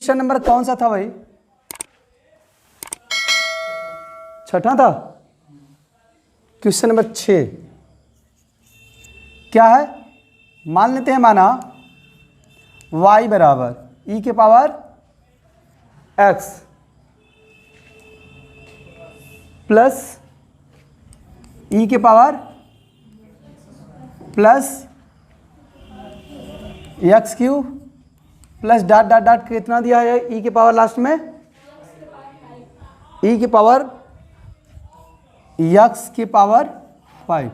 Question number कौन सा था भाई? छठा था। क्वेश्चन नंबर 6 क्या है? मान लेते हैं माना y बराबर e के पावर x प्लस e के power plus x Q plus dot dot dot कितना दिया है e के पावर लास्ट में e के पावर x के पावर 5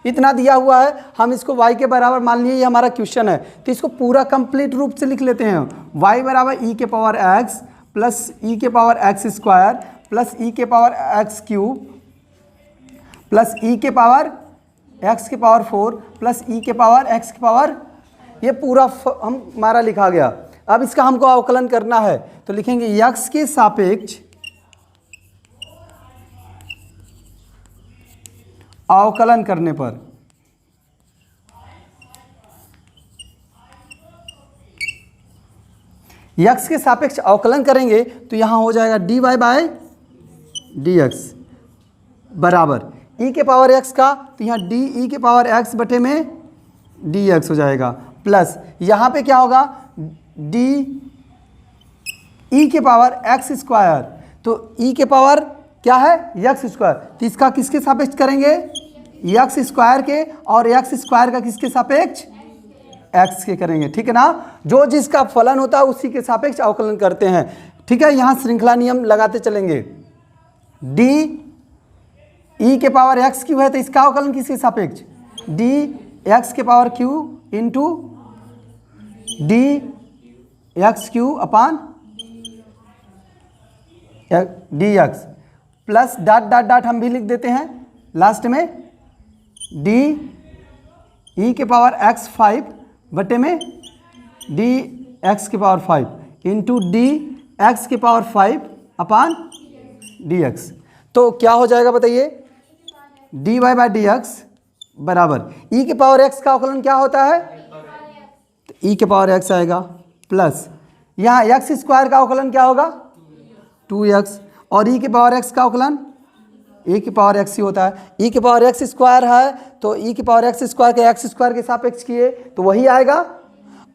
इतना दिया हुआ है। हम इसको y के बराबर मान लिए, ये हमारा क्वेश्चन है, तो इसको पूरा कंप्लीट रूप से लिख लेते हैं। y बराबर e के पावर x प्लस e के power x square plus e के power x cube plus e के पावर x के पावर 4 प्लस e के पावर x के पावर, ये पूरा हमारा लिखा गया। अब इसका हमको अवकलन करना है, तो लिखेंगे x के सापेक्ष अवकलन करने पर x के सापेक्ष अवकलन करेंगे तो यहाँ हो जाएगा dy बाय dx बराबर e के पावर x का, तो यहाँ डी ई के पावर x बटे में dx हो जाएगा प्लस यहाँ पे क्या होगा डी ई के पावर x स्क्वायर, तो e के पावर क्या है x स्क्वायर, तो इसका किसके सापेक्ष करेंगे x स्क्वायर के, और x स्क्वायर का किसके सापेक्ष x के करेंगे। ठीक है ना, जो जिसका फलन होता है उसी के सापेक्ष अवकलन करते हैं। ठीक है, यहाँ श्रृंखला नियम लगाते चलेंगे। d e के पावर x क्यू है, तो इसका अवकलन किसके सापेक्ष d x के power q into D x q upon D x plus dot dot dot हम भी लिख देते हैं लास्ट में डी ई के पावर x 5 बटे में डी एक्स के पावर 5 इंटू डी एक्स के पावर 5 अपान डी एक्स। तो क्या हो जाएगा बताइए, D Y by D X बराबर ई के पावर x का अवकलन क्या होता है, तो ई के पावर x आएगा प्लस यहाँ एक्स स्क्वायर का अवकलन क्या होगा 2x, और ई के पावर x का अवकलन e के पावर x ही होता है। e के पावर x स्क्वायर है, तो e के पावर x स्क्वायर के x स्क्वायर के सापेक्ष किए तो वही आएगा,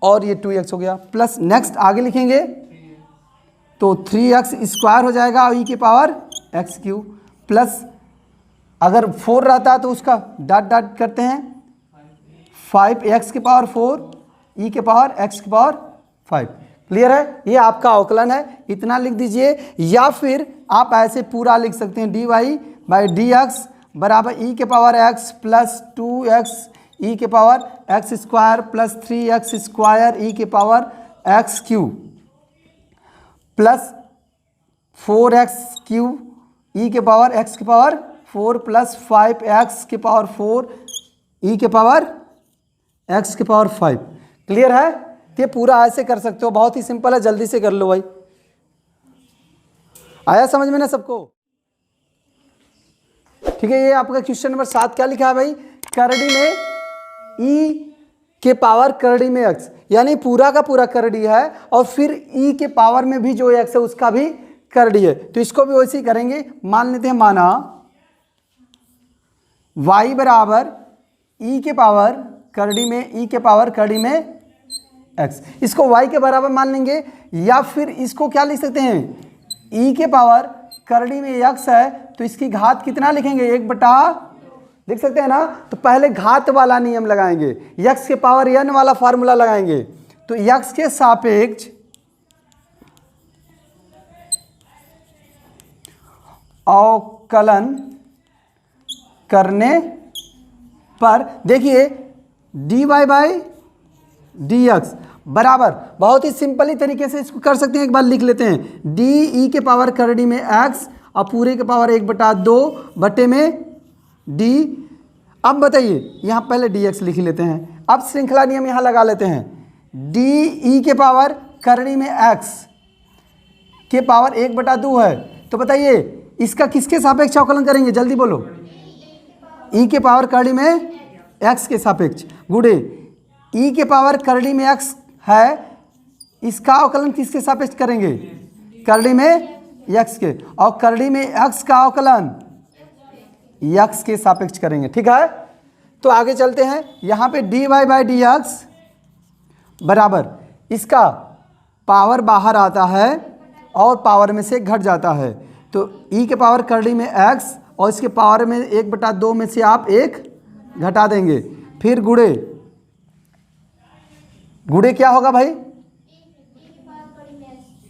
और ये 2x हो गया प्लस नेक्स्ट आगे लिखेंगे तो 3x स्क्वायर हो जाएगा और e के पावर x क्यूब प्लस अगर 4 रहता है तो उसका डॉट डॉट करते हैं 5x के पावर 4 e के पावर x के पावर 5। क्लियर है, ये आपका अवकलन है, इतना लिख दीजिए, या फिर आप ऐसे पूरा लिख सकते हैं dy बाई डी एक्स बराबर ई के power x plus 2x e के power x square plus 3x square e के power x cube plus 4x cube e के पावर x के पावर 4 प्लस 5x के पावर 4 ई के power x के power 5। Clear है, ये पूरा ऐसे कर सकते हो, बहुत ही सिंपल है, जल्दी से कर लो भाई। आया समझ में ना सबको? ठीक है, ये आपका क्वेश्चन नंबर 7 क्या लिखा है भाई, करड़ी में e के पावर करड़ी में x, यानी पूरा का पूरा करड़ी है और फिर e के पावर में भी जो x है उसका भी करड़ी है, तो इसको भी वैसे ही करेंगे। मान लेते हैं माना y बराबर e के पावर करड़ी में e के पावर करड़ी में x, इसको y के बराबर मान लेंगे, या फिर इसको क्या लिख सकते हैं e के पावर करड़ी में x है तो इसकी घात कितना लिखेंगे 1 बटा लिख सकते हैं ना, तो पहले घात वाला नियम लगाएंगे, x के पावर n वाला फार्मूला लगाएंगे, तो x के सापेक्ष अवकलन करने पर देखिए dy बाई डी एक्स बराबर, बहुत ही सिंपली तरीके से इसको कर सकते हैं, एक बार लिख लेते हैं डी ई के पावर करड़ी में x और पूरे के पावर 1 बटा 2 बटे में डी। अब बताइए यहाँ पहले डी एक्स लिख लेते हैं, अब श्रृंखला नियम यहाँ लगा लेते हैं डी ई के पावर करड़ी में x के पावर 1 बटा 2 है, तो बताइए इसका किसके सापेक्ष अवकलन करेंगे, जल्दी बोलो, ई के पावर करड़ी में x के सापेक्ष गुणे ई के पावर करड़ी में x है, इसका अवकलन किसके सापेक्ष करेंगे? करड़ी में x के, और करड़ी में x का अवकलन x के सापेक्ष करेंगे। ठीक है, तो आगे चलते हैं। यहाँ पे dy बाई डी एक्स बराबर, इसका पावर बाहर आता है और पावर में से घट जाता है, तो e के पावर करड़ी में x और इसके पावर में 1/2 में से आप 1 घटा देंगे, फिर गुणे क्या होगा भाई?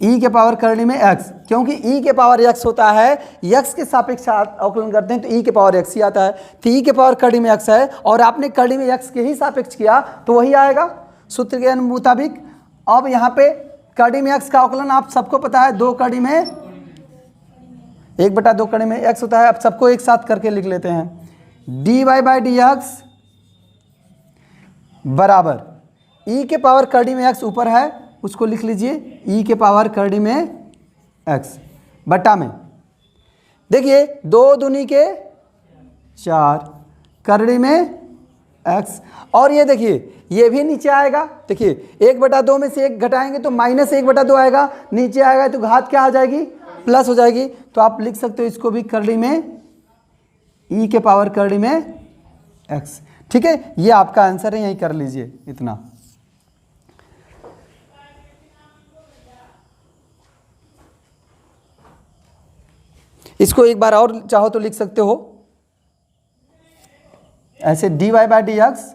e के पावर करड़ी में x, क्योंकि e के पावर x होता है, x के सापेक्ष अवकलन करते हैं तो e के पावर x ही आता है, तो e के पावर करड़ी में x है और आपने करड़ी में x के ही सापेक्ष किया तो वही आएगा सूत्र के मुताबिक। अब यहाँ पे करड़ी में x का अवकलन आप सबको पता है, 2 करड़ी में 1/2 करड़ी में x होता है। अब सबको एक साथ करके लिख लेते हैं, dy बाई डी एक्स बराबर e के पावर करड़ी में x ऊपर है उसको लिख लीजिए, e के पावर करड़ी में x बटा में, देखिए 2 दूनी के 4 करड़ी में x, और ये देखिए ये भी नीचे आएगा, देखिए 1/2 में से 1 घटाएंगे तो -1/2 आएगा, नीचे आएगा तो घात क्या हो जाएगी? प्लस हो जाएगी। तो आप लिख सकते हो इसको भी करड़ी में e के पावर करड़ी में x। ठीक है, ये आपका आंसर है, यही कर लीजिए इतना। इसको एक बार और चाहो तो लिख सकते हो ऐसे, dy बाई डी एक्स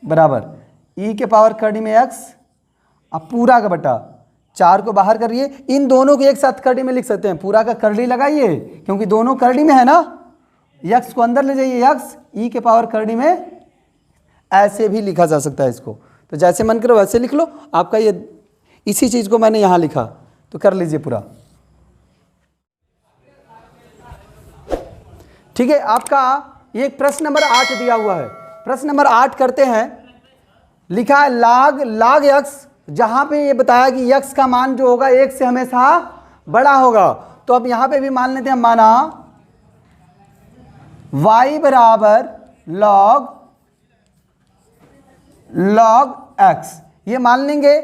बराबर e के पावर करड़ी में x, अब पूरा का बटा 4 को बाहर करिए, इन दोनों को एक साथ करड़ी में लिख सकते हैं, पूरा का करड़ी लगाइए क्योंकि दोनों करड़ी में है ना, x को अंदर ले जाइए, x e के पावर करड़ी में, ऐसे भी लिखा जा सकता है इसको, तो जैसे मन करो वैसे लिख लो। आपका ये इसी चीज़ को मैंने यहाँ लिखा तो कर लीजिए पूरा। ठीक है, आपका ये प्रश्न नंबर 8 दिया हुआ है। प्रश्न नंबर 8 करते हैं, लिखा है log x, जहां पे ये बताया कि x का मान जो होगा 1 से हमेशा बड़ा होगा, तो अब यहां पे भी मान लेते हैं, माना y बराबर log x, ये मान लेंगे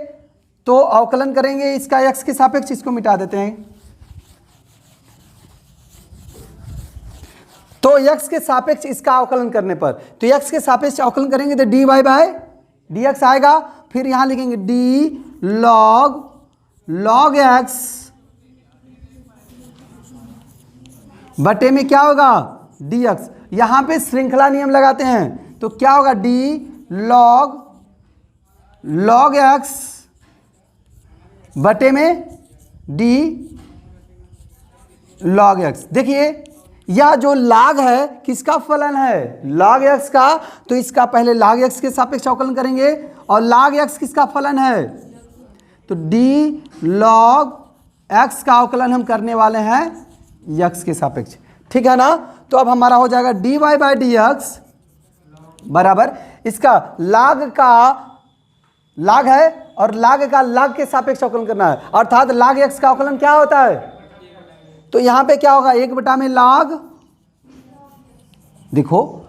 तो अवकलन करेंगे इसका x के सापेक्ष, इसको मिटा देते हैं, तो x के सापेक्ष इसका अवकलन करने पर, तो x के सापेक्ष अवकलन करेंगे तो dy बाई डी एक्स आएगा, फिर यहां लिखेंगे d log x बटे में क्या होगा? dx। यहां पे श्रृंखला नियम लगाते हैं तो क्या होगा? d log x बटे में d log x। देखिए यह जो log है किसका फलन है? log x का, तो इसका पहले log x के सापेक्ष अवकलन करेंगे, और log x किसका फलन है? तो d log x का अवकलन हम करने वाले हैं x के सापेक्ष। ठीक है ना, तो अब हमारा हो जाएगा dy बाई डी एक्स बराबर, इसका log का log है और log का log के सापेक्ष अवकलन करना है, अर्थात log x का अवकलन क्या होता है? तो यहां पे क्या होगा? 1 में log, देखो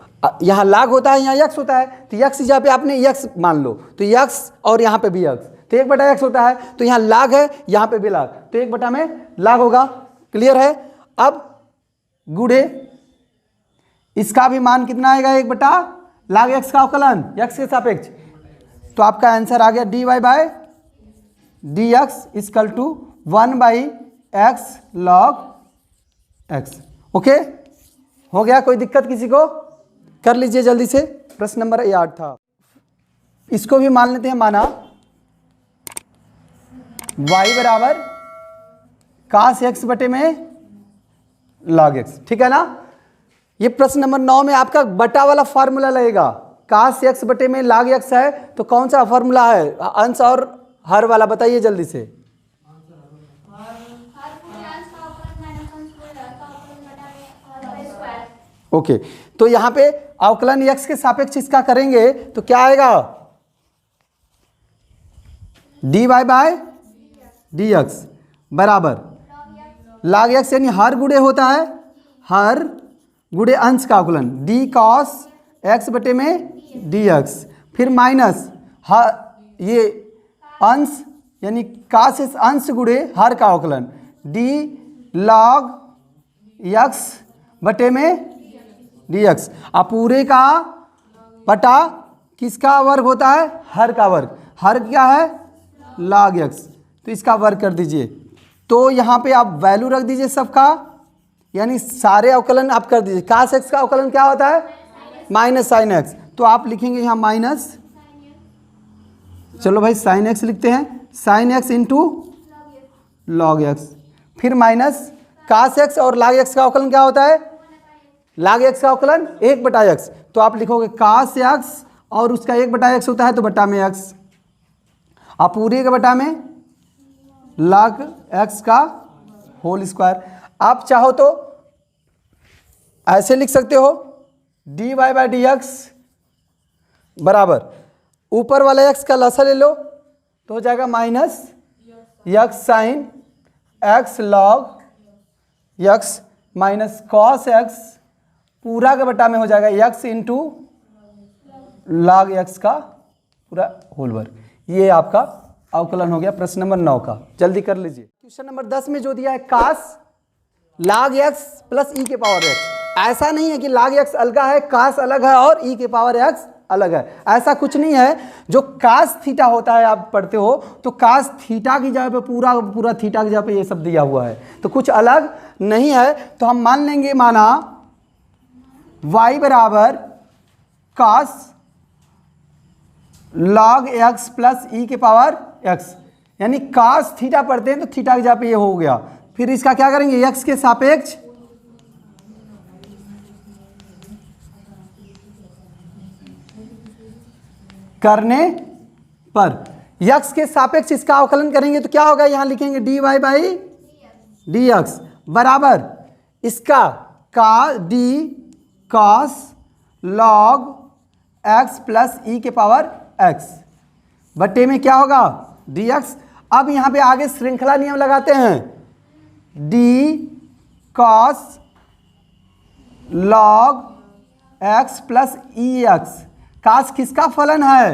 यहां log होता है, यहां x होता है, तो x जहाँ पे आपने x मान लो तो x और यहां पे भी x, तो 1/x होता है, तो यहां log है, यहां पे भी log, तो 1 में log होगा। क्लियर है? अब गुणे इसका भी मान कितना आएगा? 1/log x का अवकलन x के सापेक्ष, तो आपका आंसर आ गया dy by D X equal to 1/x log x। Okay, हो गया? कोई दिक्कत किसी को? कर लीजिए जल्दी से। प्रश्न नंबर 8 था, इसको भी मान लेते हैं, माना y बराबर cos x बटे में log x। ठीक है ना, ये प्रश्न नंबर 9 में आपका बटा वाला फार्मूला लगेगा, cos x बटे में log x है, तो कौन सा फार्मूला है? अंश और हर वाला बताइए जल्दी से। ओके, तो यहां पे अवकलन x के सापेक्ष इसका करेंगे तो क्या आएगा? dy बाई डी एक्स बराबर log x, यानी हर गुणे होता है, हर गुणे अंश का अवकलन d cos x बटे में dx, फिर माइनस ये अंश यानी का से अंश गुणे हर का अवकलन डी लॉग यक्स बटे में डी एक्स। अब पूरे का बटा किसका वर्ग होता है? हर का वर्ग। हर क्या है? Log x. तो इसका वर्ग कर दीजिए। तो यहाँ पे आप वैल्यू रख दीजिए सबका, यानी सारे अवकलन आप कर दीजिए। कास एक्स का अवकलन क्या होता है? Minus sine x. तो आप लिखेंगे यहाँ माइनस, चलो भाई साइन एक्स लिखते हैं, sine x into log x, फिर माइनस कास एक्स और लॉग एक्स का अवकलन क्या होता है? लॉग एक्स का अवकलन 1/x। तो आप लिखोगे कास एक्स और उसका 1/x होता है तो बटा में एक्स, आप पूरे के बटा में लॉग एक्स का होल स्क्वायर। आप चाहो तो ऐसे लिख सकते हो dy बाई डी एक्स बराबर ऊपर वाला x का लसा ले लो तो हो जाएगा minus x sine x log x minus cos x पूरा का बटा में हो जाएगा यक्स इंटू लॉग एक्स का पूरा होल वर्ग। ये आपका अवकलन हो गया प्रश्न नंबर 9 का। जल्दी कर लीजिए। क्वेश्चन नंबर 10 में जो दिया है कास लॉग एक्स प्लस ई के पावर एक्स। ऐसा नहीं है कि लॉग एक्स अलग है, कास अलग है और ई के पावर एक्स अलग है, ऐसा कुछ नहीं है। जो कास थीटा होता है आप पढ़ते हो तो कास थीटा की जगह पे पूरा थीटा की जगह पे ये सब दिया हुआ है, तो कुछ अलग नहीं है। तो हम मान लेंगे, माना y बराबर कास लॉग एक्स प्लस ई के पावर एक्स, यानी कास थीटा पढ़ते हैं तो थीटा की जगह पे ये हो गया। फिर इसका क्या करेंगे? एक्स के सापेक्ष करने पर यक्स के सापेक्ष इसका अवकलन करेंगे तो क्या होगा? यहां लिखेंगे dy बाई डी एक्स बराबर इसका का d cos log x plus e के पावर एक्स बटे में क्या होगा? dx। अब यहां पे आगे श्रृंखला नियम लगाते हैं, d cos log x plus e x. Cos किसका फलन है?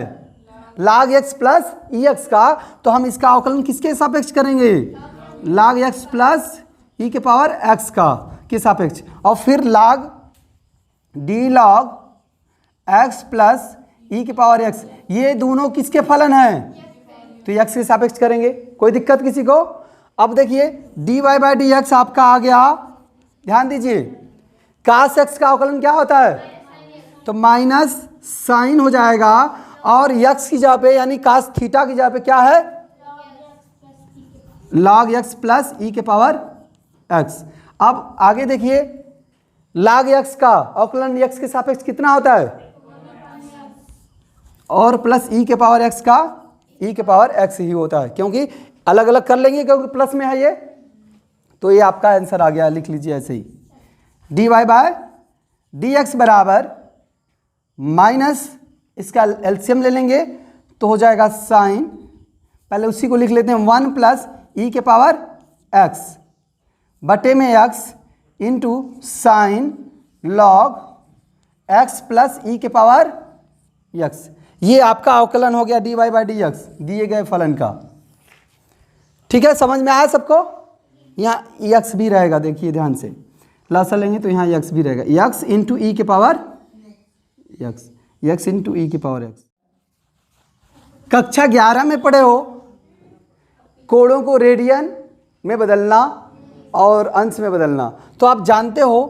Log x plus e x का। तो हम इसका अवकलन किसके सापेक्ष करेंगे? लॉग एक्स प्लस ई के पावर एक्स का के सापेक्ष। और फिर log d log x plus e के पावर एक्स, ये दोनों किसके फलन हैं? तो एक्स के सापेक्ष करेंगे। कोई दिक्कत किसी को? अब देखिए dy बाई डी एक्स आपका आ गया, ध्यान दीजिए। कास एक्स का अवकलन क्या होता है? तो माइनस साइन हो जाएगा और यक्स की जगह पे यानी कास थीटा की जगह पे क्या है? लॉग एक्स प्लस ई के पावर एक्स। अब आगे देखिए लॉग एक्स का अवकलन एक्स के सापेक्ष कितना होता है? और प्लस ई के पावर एक्स का ई के पावर एक्स ही होता है, क्योंकि अलग अलग कर लेंगे क्योंकि प्लस में है ये। तो ये आपका आंसर आ गया, लिख लीजिए ऐसे ही। dy बाय डी एक्स बराबर माइनस इसका एलसीएम ले लेंगे तो हो जाएगा साइन, पहले उसी को लिख लेते हैं 1 प्लस ई के पावर एक्स बटे में x into sine log x plus e के पावर एक्स। ये आपका अवकलन हो गया dy बाई डी एक्स दिए गए फलन का। ठीक है, समझ में आया सबको? यहाँ एक्स भी रहेगा, देखिए ध्यान से लसा लेंगे तो यहाँ एक्स भी रहेगा, एक्स इंटू ई के पावर एक्स, एक्स इंटू ई के पावर एक्स। कक्षा 11 में पढ़े हो कोणों को रेडियन में बदलना और अंश में बदलना। तो आप जानते हो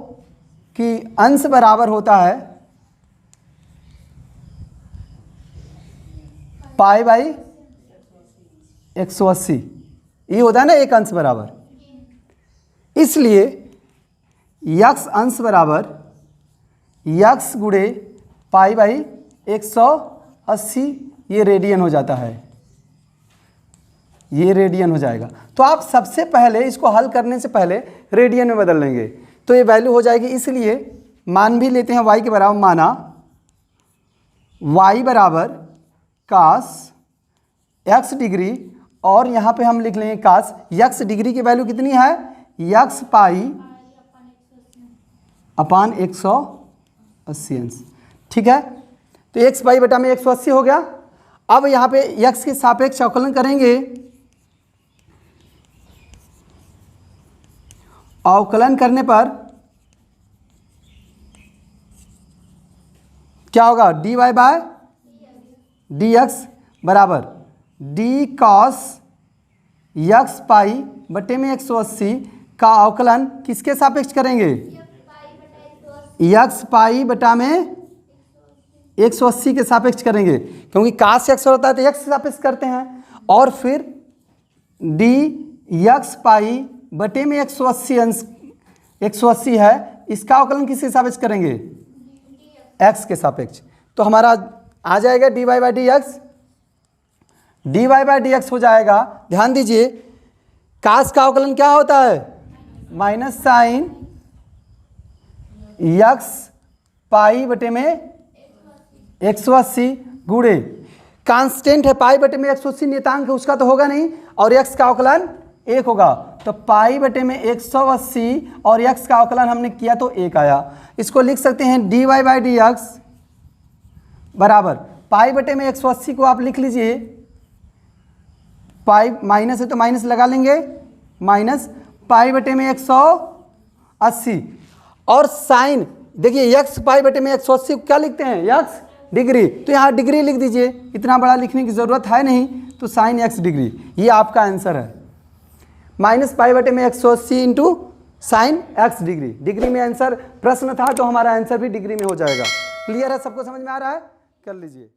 कि अंश बराबर होता है पाई बाई 180, ये होता है ना एक अंश बराबर। इसलिए यक्स अंश बराबर यक्स गुणे पाई बाई 180, ये रेडियन हो जाता है, ये रेडियन हो जाएगा। तो आप सबसे पहले इसको हल करने से पहले रेडियन में बदल लेंगे तो ये वैल्यू हो जाएगी। इसलिए मान भी लेते हैं y के बराबर, माना y बराबर कास x डिग्री, और यहाँ पे हम लिख लेंगे कास x डिग्री की वैल्यू कितनी है? x पाई अपान 180 अंश। ठीक है, तो x पाई बटा में 180 हो गया। अब यहाँ पे x के सापेक्ष अवकलन करेंगे, अवकलन करने पर क्या होगा, dy बाय dx बराबर डी कॉस यक्स पाई बटे में 180 का अवकलन किसके सापेक्ष करेंगे, यक्स पाई बटा में 180 के सापेक्ष करेंगे, क्योंकि काश यक्स होता है तो यक्स के सापेक्ष करते हैं। और फिर डी यक्स पाई बटे में 180 अंश 180 है, इसका अवकलन किसके सापेक्ष करेंगे, एक्स के सापेक्ष। तो हमारा आ जाएगा D Y by D X, D Y by D X हो जाएगा। ध्यान दीजिए काश का अवकलन क्या होता है, माइनस साइन यक्स पाई बटे में 180 गुणे कांस्टेंट है पाई बटे में 180 नियतांक है उसका तो होगा नहीं, और x का अवकलन 1 होगा, तो पाई बटे में 180 और x का अवकलन हमने किया तो 1 आया। इसको लिख सकते हैं dy बाई डी एक्स बराबर पाई बटे में 180 को आप लिख लीजिए, पाई माइनस है तो माइनस लगा लेंगे, माइनस पाई बटे में 180 और साइन देखिए x पाई बटे में 180 क्या लिखते हैं, x डिग्री, तो यहाँ डिग्री लिख दीजिए, इतना बड़ा लिखने की ज़रूरत है नहीं, तो साइन x डिग्री, ये आपका आंसर है। माइनस पाई बटे में 180 into sine x degree, degree में आंसर प्रश्न था तो हमारा आंसर भी डिग्री में हो जाएगा। क्लियर है, सबको समझ में आ रहा है, कर लीजिए।